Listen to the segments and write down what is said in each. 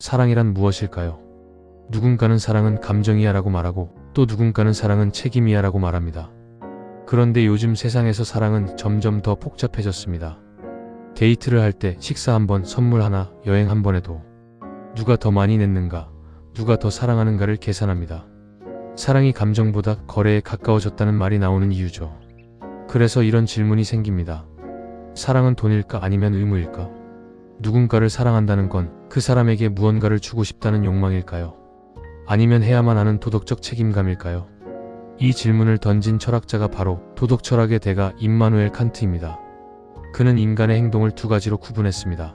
사랑이란 무엇일까요? 누군가는 사랑은 감정이야 라고 말하고 또 누군가는 사랑은 책임이야 라고 말합니다. 그런데 요즘 세상에서 사랑은 점점 더 복잡해졌습니다. 데이트를 할 때 식사 한 번, 선물 하나, 여행 한 번에도 누가 더 많이 냈는가, 누가 더 사랑하는가를 계산합니다. 사랑이 감정보다 거래에 가까워졌다는 말이 나오는 이유죠. 그래서 이런 질문이 생깁니다. 사랑은 돈일까 아니면 의무일까? 누군가를 사랑한다는 건 그 사람에게 무언가를 주고 싶다는 욕망일까요? 아니면 해야만 하는 도덕적 책임감일까요? 이 질문을 던진 철학자가 바로 도덕 철학의 대가 임마누엘 칸트입니다. 그는 인간의 행동을 두 가지로 구분했습니다.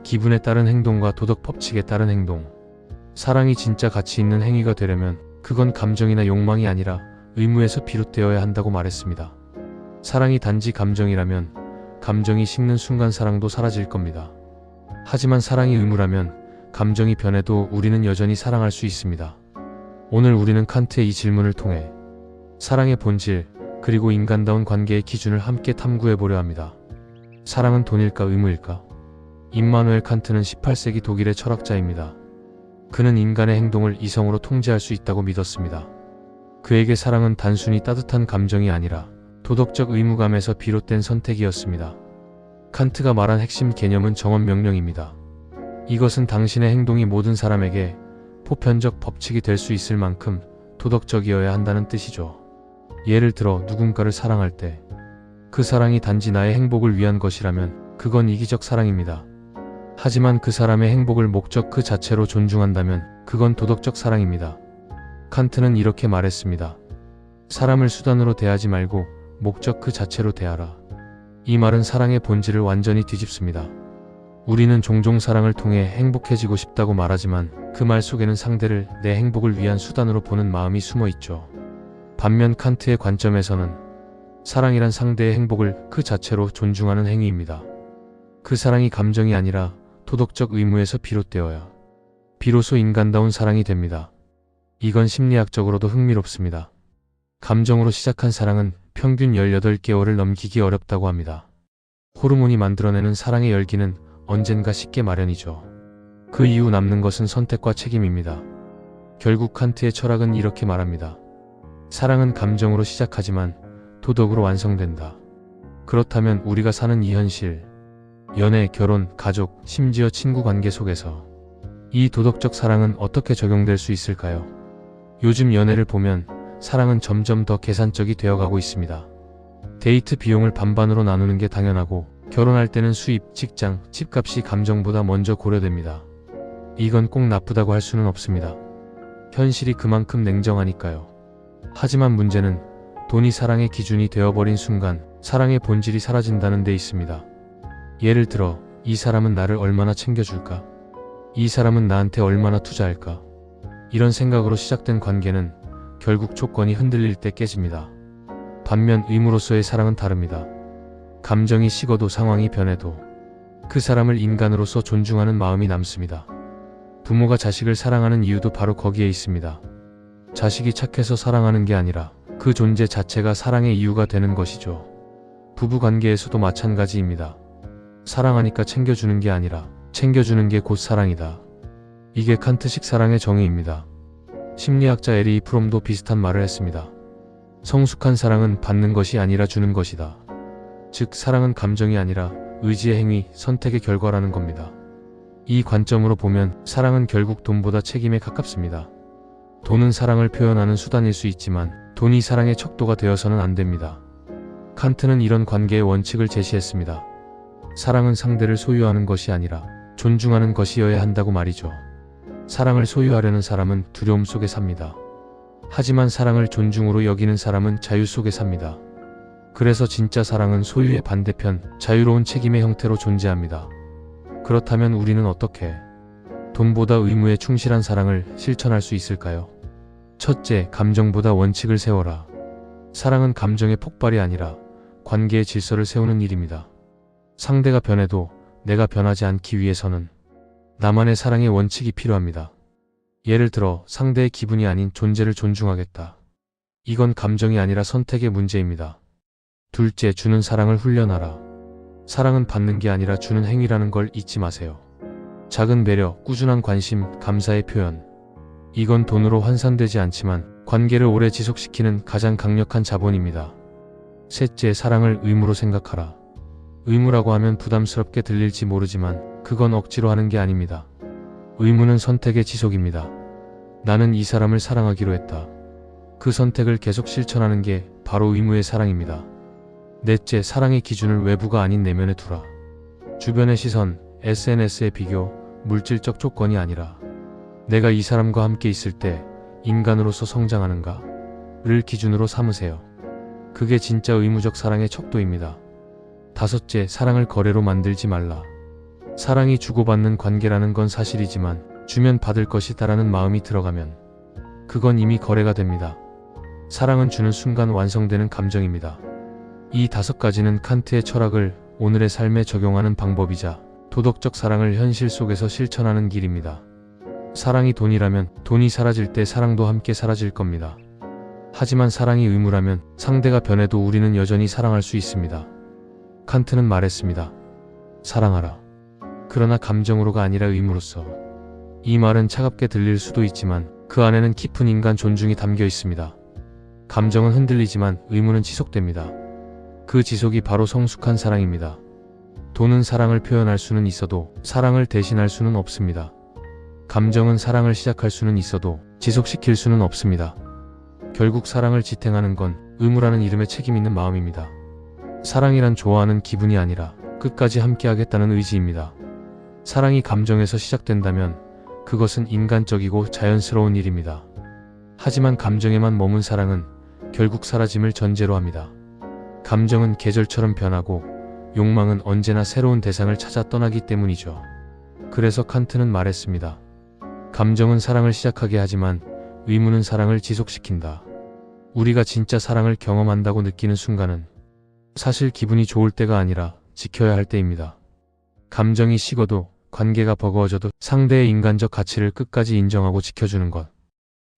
기분에 따른 행동과 도덕 법칙에 따른 행동. 사랑이 진짜 가치 있는 행위가 되려면 그건 감정이나 욕망이 아니라 의무에서 비롯되어야 한다고 말했습니다. 사랑이 단지 감정이라면 감정이 식는 순간 사랑도 사라질 겁니다. 하지만 사랑이 의무라면 감정이 변해도 우리는 여전히 사랑할 수 있습니다. 오늘 우리는 칸트의 이 질문을 통해 사랑의 본질 그리고 인간다운 관계의 기준을 함께 탐구해보려 합니다. 사랑은 돈일까 의무일까? 임마누엘 칸트는 18세기 독일의 철학자입니다. 그는 인간의 행동을 이성으로 통제할 수 있다고 믿었습니다. 그에게 사랑은 단순히 따뜻한 감정이 아니라 도덕적 의무감에서 비롯된 선택이었습니다. 칸트가 말한 핵심 개념은 정언명령입니다. 이것은 당신의 행동이 모든 사람에게 보편적 법칙이 될 수 있을 만큼 도덕적이어야 한다는 뜻이죠. 예를 들어 누군가를 사랑할 때 그 사랑이 단지 나의 행복을 위한 것이라면 그건 이기적 사랑입니다. 하지만 그 사람의 행복을 목적 그 자체로 존중한다면 그건 도덕적 사랑입니다. 칸트는 이렇게 말했습니다. 사람을 수단으로 대하지 말고 목적 그 자체로 대하라. 이 말은 사랑의 본질을 완전히 뒤집습니다. 우리는 종종 사랑을 통해 행복해지고 싶다고 말하지만 그 말 속에는 상대를 내 행복을 위한 수단으로 보는 마음이 숨어 있죠. 반면 칸트의 관점에서는 사랑이란 상대의 행복을 그 자체로 존중하는 행위입니다. 그 사랑이 감정이 아니라 도덕적 의무에서 비롯되어야 비로소 인간다운 사랑이 됩니다. 이건 심리학적으로도 흥미롭습니다. 감정으로 시작한 사랑은 평균 18개월을 넘기기 어렵다고 합니다. 호르몬이 만들어내는 사랑의 열기는 언젠가 식게 마련이죠. 그 이후 남는 것은 선택과 책임입니다. 결국 칸트의 철학은 이렇게 말합니다. 사랑은 감정으로 시작하지만 도덕으로 완성된다. 그렇다면 우리가 사는 이 현실, 연애, 결혼, 가족, 심지어 친구 관계 속에서 이 도덕적 사랑은 어떻게 적용될 수 있을까요? 요즘 연애를 보면 사랑은 점점 더 계산적이 되어가고 있습니다. 데이트 비용을 반반으로 나누는 게 당연하고 결혼할 때는 수입, 직장, 집값이 감정보다 먼저 고려됩니다. 이건 꼭 나쁘다고 할 수는 없습니다. 현실이 그만큼 냉정하니까요. 하지만 문제는 돈이 사랑의 기준이 되어버린 순간 사랑의 본질이 사라진다는 데 있습니다. 예를 들어 이 사람은 나를 얼마나 챙겨줄까? 이 사람은 나한테 얼마나 투자할까? 이런 생각으로 시작된 관계는 결국 조건이 흔들릴 때 깨집니다. 반면 의무로서의 사랑은 다릅니다. 감정이 식어도 상황이 변해도 그 사람을 인간으로서 존중하는 마음이 남습니다. 부모가 자식을 사랑하는 이유도 바로 거기에 있습니다. 자식이 착해서 사랑하는 게 아니라 그 존재 자체가 사랑의 이유가 되는 것이죠. 부부관계에서도 마찬가지입니다. 사랑하니까 챙겨주는 게 아니라 챙겨주는 게 곧 사랑이다. 이게 칸트식 사랑의 정의입니다. 심리학자 에리 프롬도 비슷한 말을 했습니다. 성숙한 사랑은 받는 것이 아니라 주는 것이다. 즉 사랑은 감정이 아니라 의지의 행위, 선택의 결과라는 겁니다. 이 관점으로 보면 사랑은 결국 돈보다 책임에 가깝습니다. 돈은 사랑을 표현하는 수단일 수 있지만 돈이 사랑의 척도가 되어서는 안 됩니다. 칸트는 이런 관계의 원칙을 제시했습니다. 사랑은 상대를 소유하는 것이 아니라 존중하는 것이어야 한다고 말이죠. 사랑을 소유하려는 사람은 두려움 속에 삽니다. 하지만 사랑을 존중으로 여기는 사람은 자유 속에 삽니다. 그래서 진짜 사랑은 소유의 반대편, 자유로운 책임의 형태로 존재합니다. 그렇다면 우리는 어떻게 돈보다 의무에 충실한 사랑을 실천할 수 있을까요? 첫째, 감정보다 원칙을 세워라. 사랑은 감정의 폭발이 아니라 관계의 질서를 세우는 일입니다. 상대가 변해도 내가 변하지 않기 위해서는 나만의 사랑의 원칙이 필요합니다. 예를 들어 상대의 기분이 아닌 존재를 존중하겠다. 이건 감정이 아니라 선택의 문제입니다. 둘째, 주는 사랑을 훈련하라. 사랑은 받는 게 아니라 주는 행위라는 걸 잊지 마세요. 작은 배려, 꾸준한 관심, 감사의 표현. 이건 돈으로 환산되지 않지만 관계를 오래 지속시키는 가장 강력한 자본입니다. 셋째, 사랑을 의무로 생각하라. 의무라고 하면 부담스럽게 들릴지 모르지만 그건 억지로 하는 게 아닙니다. 의무는 선택의 지속입니다. 나는 이 사람을 사랑하기로 했다. 그 선택을 계속 실천하는 게 바로 의무의 사랑입니다. 넷째, 사랑의 기준을 외부가 아닌 내면에 두라. 주변의 시선, SNS의 비교, 물질적 조건이 아니라 내가 이 사람과 함께 있을 때 인간으로서 성장하는가를 기준으로 삼으세요. 그게 진짜 의무적 사랑의 척도입니다. 다섯째, 사랑을 거래로 만들지 말라. 사랑이 주고받는 관계라는 건 사실이지만 주면 받을 것이다라는 마음이 들어가면 그건 이미 거래가 됩니다. 사랑은 주는 순간 완성되는 감정입니다. 이 5가지는 칸트의 철학을 오늘의 삶에 적용하는 방법이자 도덕적 사랑을 현실 속에서 실천하는 길입니다. 사랑이 돈이라면 돈이 사라질 때 사랑도 함께 사라질 겁니다. 하지만 사랑이 의무라면 상대가 변해도 우리는 여전히 사랑할 수 있습니다. 칸트는 말했습니다. 사랑하라. 그러나 감정으로가 아니라 의무로서. 이 말은 차갑게 들릴 수도 있지만 그 안에는 깊은 인간 존중이 담겨 있습니다. 감정은 흔들리지만 의무는 지속됩니다. 그 지속이 바로 성숙한 사랑입니다. 돈은 사랑을 표현할 수는 있어도 사랑을 대신할 수는 없습니다. 감정은 사랑을 시작할 수는 있어도 지속시킬 수는 없습니다. 결국 사랑을 지탱하는 건 의무라는 이름에 책임 있는 마음입니다. 사랑이란 좋아하는 기분이 아니라 끝까지 함께하겠다는 의지입니다. 사랑이 감정에서 시작된다면 그것은 인간적이고 자연스러운 일입니다. 하지만 감정에만 머문 사랑은 결국 사라짐을 전제로 합니다. 감정은 계절처럼 변하고 욕망은 언제나 새로운 대상을 찾아 떠나기 때문이죠. 그래서 칸트는 말했습니다. 감정은 사랑을 시작하게 하지만 의무는 사랑을 지속시킨다. 우리가 진짜 사랑을 경험한다고 느끼는 순간은 사실 기분이 좋을 때가 아니라 지켜야 할 때입니다. 감정이 식어도 관계가 버거워져도 상대의 인간적 가치를 끝까지 인정하고 지켜주는 것.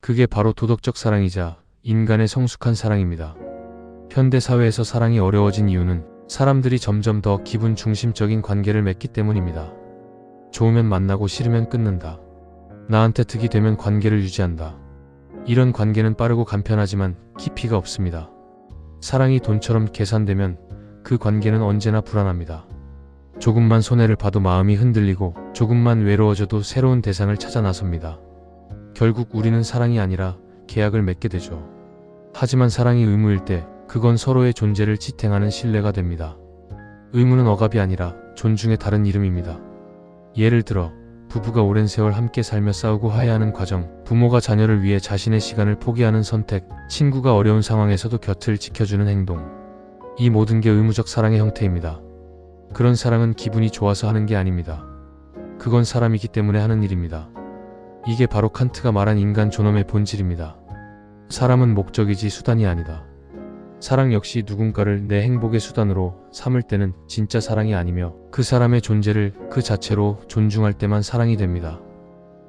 그게 바로 도덕적 사랑이자 인간의 성숙한 사랑입니다. 현대 사회에서 사랑이 어려워진 이유는 사람들이 점점 더 기분 중심적인 관계를 맺기 때문입니다. 좋으면 만나고 싫으면 끊는다. 나한테 득이 되면 관계를 유지한다. 이런 관계는 빠르고 간편하지만 깊이가 없습니다. 사랑이 돈처럼 계산되면 그 관계는 언제나 불안합니다. 조금만 손해를 봐도 마음이 흔들리고 조금만 외로워져도 새로운 대상을 찾아 나섭니다. 결국 우리는 사랑이 아니라 계약을 맺게 되죠. 하지만 사랑이 의무일 때 그건 서로의 존재를 지탱하는 신뢰가 됩니다. 의무는 억압이 아니라 존중의 다른 이름입니다. 예를 들어 부부가 오랜 세월 함께 살며 싸우고 화해하는 과정, 부모가 자녀를 위해 자신의 시간을 포기하는 선택, 친구가 어려운 상황에서도 곁을 지켜주는 행동. 이 모든 게 의무적 사랑의 형태입니다. 그런 사랑은 기분이 좋아서 하는 게 아닙니다. 그건 사람이기 때문에 하는 일입니다. 이게 바로 칸트가 말한 인간 존엄의 본질입니다. 사람은 목적이지 수단이 아니다. 사랑 역시 누군가를 내 행복의 수단으로 삼을 때는 진짜 사랑이 아니며 그 사람의 존재를 그 자체로 존중할 때만 사랑이 됩니다.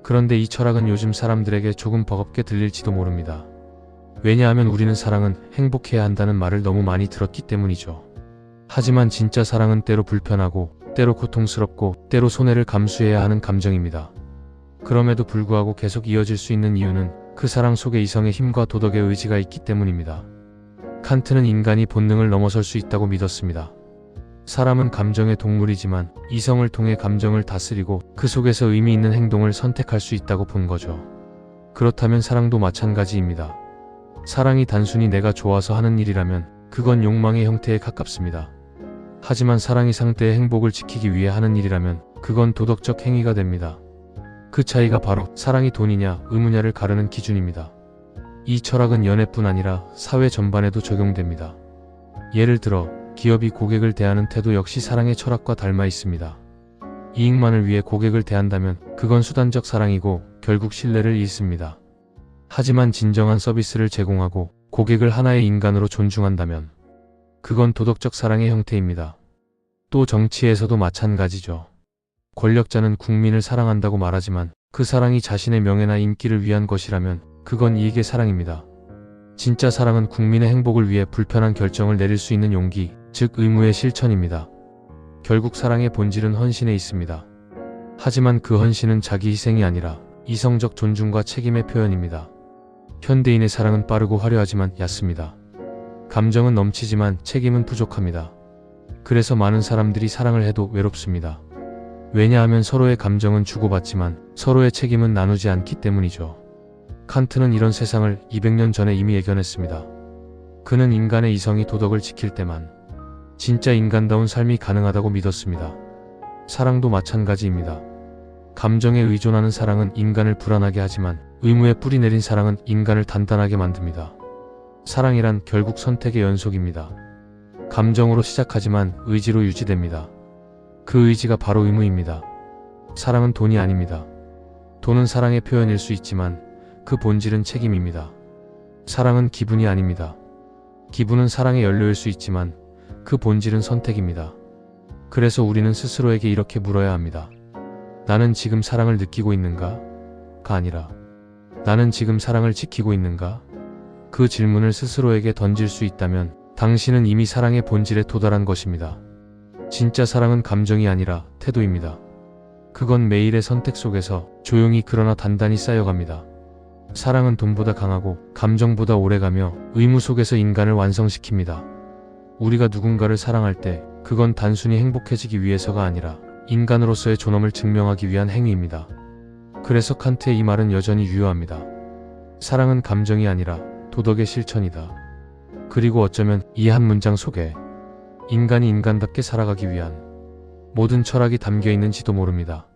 그런데 이 철학은 요즘 사람들에게 조금 버겁게 들릴지도 모릅니다. 왜냐하면 우리는 사랑은 행복해야 한다는 말을 너무 많이 들었기 때문이죠. 하지만 진짜 사랑은 때로 불편하고 때로 고통스럽고 때로 손해를 감수해야 하는 감정입니다. 그럼에도 불구하고 계속 이어질 수 있는 이유는 그 사랑 속에 이성의 힘과 도덕의 의지가 있기 때문입니다. 칸트는 인간이 본능을 넘어설 수 있다고 믿었습니다. 사람은 감정의 동물이지만 이성을 통해 감정을 다스리고 그 속에서 의미 있는 행동을 선택할 수 있다고 본 거죠. 그렇다면 사랑도 마찬가지입니다. 사랑이 단순히 내가 좋아서 하는 일이라면 그건 욕망의 형태에 가깝습니다. 하지만 사랑이 상대의 행복을 지키기 위해 하는 일이라면 그건 도덕적 행위가 됩니다. 그 차이가 바로 사랑이 돈이냐 의무냐를 가르는 기준입니다. 이 철학은 연애뿐 아니라 사회 전반에도 적용됩니다. 예를 들어 기업이 고객을 대하는 태도 역시 사랑의 철학과 닮아 있습니다. 이익만을 위해 고객을 대한다면 그건 수단적 사랑이고 결국 신뢰를 잃습니다. 하지만 진정한 서비스를 제공하고 고객을 하나의 인간으로 존중한다면 그건 도덕적 사랑의 형태입니다. 또 정치에서도 마찬가지죠. 권력자는 국민을 사랑한다고 말하지만 그 사랑이 자신의 명예나 인기를 위한 것이라면 그건 이익의 사랑입니다. 진짜 사랑은 국민의 행복을 위해 불편한 결정을 내릴 수 있는 용기, 즉 의무의 실천입니다. 결국 사랑의 본질은 헌신에 있습니다. 하지만 그 헌신은 자기 희생이 아니라 이성적 존중과 책임의 표현입니다. 현대인의 사랑은 빠르고 화려하지만 얕습니다. 감정은 넘치지만 책임은 부족합니다. 그래서 많은 사람들이 사랑을 해도 외롭습니다. 왜냐하면 서로의 감정은 주고받지만 서로의 책임은 나누지 않기 때문이죠. 칸트는 이런 세상을 200년 전에 이미 예견했습니다. 그는 인간의 이성이 도덕을 지킬 때만 진짜 인간다운 삶이 가능하다고 믿었습니다. 사랑도 마찬가지입니다. 감정에 의존하는 사랑은 인간을 불안하게 하지만 의무에 뿌리 내린 사랑은 인간을 단단하게 만듭니다. 사랑이란 결국 선택의 연속입니다. 감정으로 시작하지만 의지로 유지됩니다. 그 의지가 바로 의무입니다. 사랑은 돈이 아닙니다. 돈은 사랑의 표현일 수 있지만 그 본질은 책임입니다. 사랑은 기분이 아닙니다. 기분은 사랑의 연료일 수 있지만 그 본질은 선택입니다. 그래서 우리는 스스로에게 이렇게 물어야 합니다. 나는 지금 사랑을 느끼고 있는가? 가 아니라 나는 지금 사랑을 지키고 있는가? 그 질문을 스스로에게 던질 수 있다면 당신은 이미 사랑의 본질에 도달한 것입니다. 진짜 사랑은 감정이 아니라 태도입니다. 그건 매일의 선택 속에서 조용히 그러나 단단히 쌓여갑니다. 사랑은 돈보다 강하고 감정보다 오래가며 의무 속에서 인간을 완성시킵니다. 우리가 누군가를 사랑할 때 그건 단순히 행복해지기 위해서가 아니라 인간으로서의 존엄을 증명하기 위한 행위입니다. 그래서 칸트의 이 말은 여전히 유효합니다. 사랑은 감정이 아니라 도덕의 실천이다. 그리고 어쩌면 이 한 문장 속에 인간이 인간답게 살아가기 위한 모든 철학이 담겨 있는지도 모릅니다.